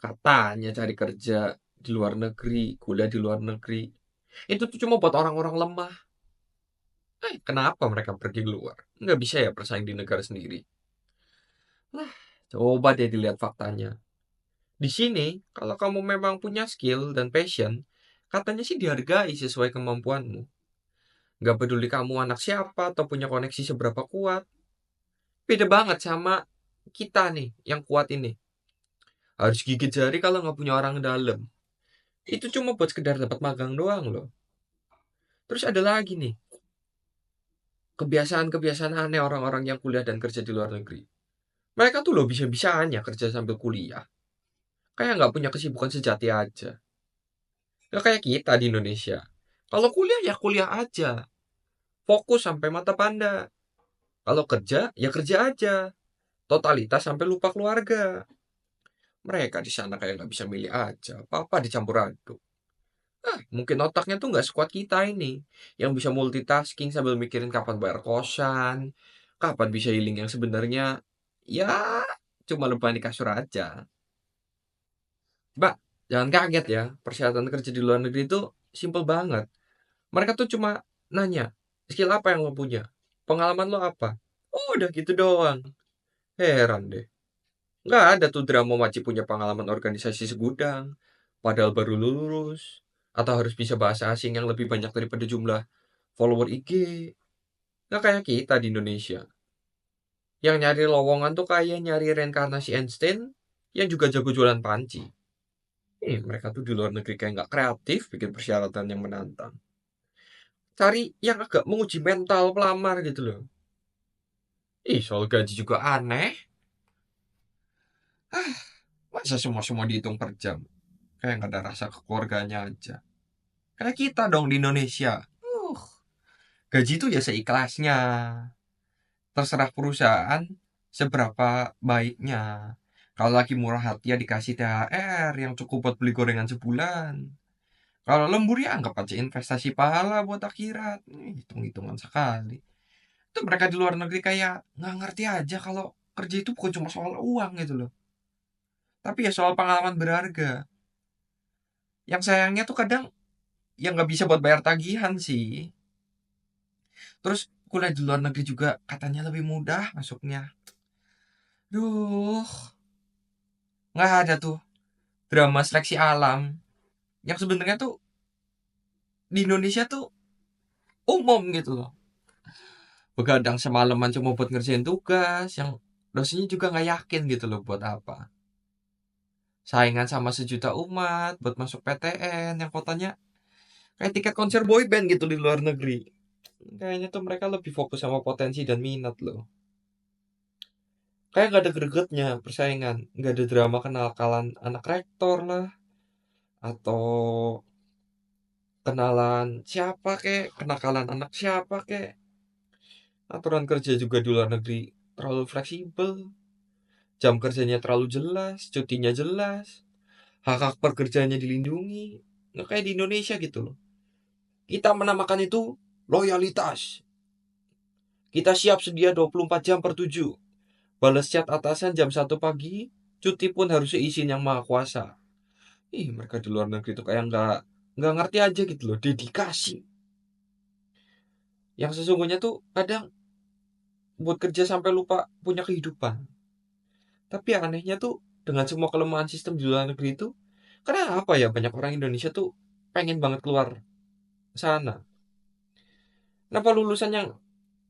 Katanya cari kerja di luar negeri, kuliah di luar negeri. Itu tuh cuma buat orang-orang lemah. Kenapa mereka pergi keluar? Nggak bisa ya bersaing di negara sendiri. Lah, coba deh dilihat faktanya. Di sini, kalau kamu memang punya skill dan passion, katanya sih dihargai sesuai kemampuanmu. Nggak peduli kamu anak siapa atau punya koneksi seberapa kuat. Beda banget sama kita nih, yang kuat ini. Harus gigit jari kalau nggak punya orang dalam. Itu cuma buat sekedar dapat magang doang loh. Terus ada lagi nih, kebiasaan-kebiasaan aneh orang-orang yang kuliah dan kerja di luar negeri. Mereka tuh loh bisa-bisanya kerja sambil kuliah. Kayak nggak punya kesibukan sejati aja. Nggak kayak kita di Indonesia. Kalau kuliah ya kuliah aja. Fokus sampai mata panda. Kalau kerja ya kerja aja. Totalitas sampai lupa keluarga. Mereka di sana kayak nggak bisa milih aja. Apa-apa dicampur aduk. Mungkin otaknya tuh nggak sekuat kita ini. Yang bisa multitasking sambil mikirin kapan bayar kosan. Kapan bisa healing yang sebenarnya. Ya cuma lebahan di kasur aja. Mbak, jangan kaget ya. Persyaratan kerja di luar negeri itu simple banget. Mereka tuh cuma nanya, skill apa yang lo punya? Pengalaman lo apa? Oh, udah gitu doang. Heran deh. Nggak ada tuh drama wajib punya pengalaman organisasi segudang. Padahal baru lulus. Atau harus bisa bahasa asing yang lebih banyak daripada jumlah follower IG. Nggak kayak kita di Indonesia. Yang nyari lowongan tuh kayak nyari reinkarnasi Einstein yang juga jago jualan panci. Mereka tuh di luar negeri kayak nggak kreatif bikin persyaratan yang menantang. Cari yang agak menguji mental pelamar gitu loh. Soal gaji juga aneh. Masa semua-semua dihitung per jam? Kayak nggak ada rasa kekeluarganya aja. Kayak kita dong di Indonesia. Gaji itu ya seikhlasnya. Terserah perusahaan seberapa baiknya. Kalau lagi murah hati ya dikasih THR yang cukup buat beli gorengan sebulan. Kalau lembur ya anggap aja investasi pahala buat akhirat. Hitung-hitungan sekali. Itu mereka di luar negeri kayak nggak ngerti aja kalau kerja itu bukan cuma soal uang gitu loh. Tapi ya soal pengalaman berharga. Yang sayangnya tuh kadang yang nggak bisa buat bayar tagihan sih. Terus kuliah di luar negeri juga katanya lebih mudah masuknya. Duh, nggak ada tuh drama seleksi alam yang sebenarnya tuh di Indonesia tuh umum gitu loh. Begadang semalaman cuma buat ngerjain tugas yang dosennya juga nggak yakin gitu loh buat apa. Saingan sama sejuta umat buat masuk PTN yang kotanya kayak tiket konser boyband gitu di luar negeri. Kayaknya tuh mereka lebih fokus sama potensi dan minat loh. Kayak gak ada gregetnya persaingan. Gak ada drama kenakalan anak rektor lah. Atau kenalan siapa kek. Kenakalan anak siapa kek. Aturan kerja juga di luar negeri terlalu fleksibel. Jam kerjanya terlalu jelas. Cutinya jelas. Hak-hak pekerjaannya dilindungi. Nggak kayak di Indonesia gitu loh. Kita menamakan itu loyalitas. Kita siap sedia 24 jam per 7. Balas chat atasan jam 1 pagi. Cuti pun harus seizin yang maha kuasa. Mereka di luar negeri itu kayak nggak ngerti aja gitu loh, dedikasi. Yang sesungguhnya tuh kadang buat kerja sampai lupa punya kehidupan. Tapi yang anehnya tuh dengan semua kelemahan sistem di luar negeri itu, kenapa ya banyak orang Indonesia tuh pengen banget keluar sana? Kenapa lulusan yang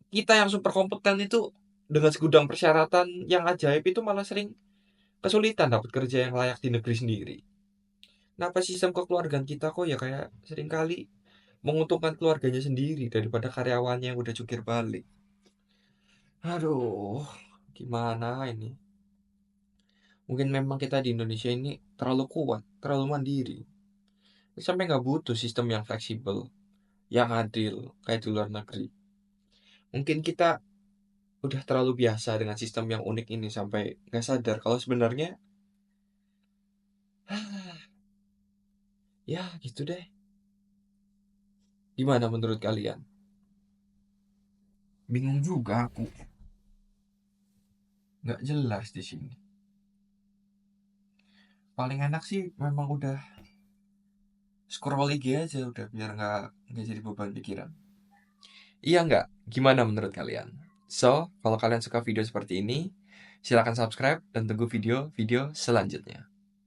kita yang super kompeten itu dengan segudang persyaratan yang ajaib itu malah sering kesulitan dapat kerja yang layak di negeri sendiri? Kenapa sistem kekeluargaan kita kok ya kayak sering kali menguntungkan keluarganya sendiri daripada karyawannya yang udah jungkir balik. Aduh, gimana ini? Mungkin memang kita di Indonesia ini terlalu kuat, terlalu mandiri. Sampai nggak butuh sistem yang fleksibel, yang adil, kayak di luar negeri. Mungkin kita udah terlalu biasa dengan sistem yang unik ini sampai nggak sadar kalau sebenarnya, ya gitu deh. Gimana menurut kalian? Bingung juga aku, nggak jelas di sini. paling enak sih memang udah scroll IG aja udah, biar nggak jadi beban pikiran. Iya nggak? Gimana menurut kalian? So, kalau kalian suka video seperti ini, silakan subscribe dan tunggu video-video selanjutnya.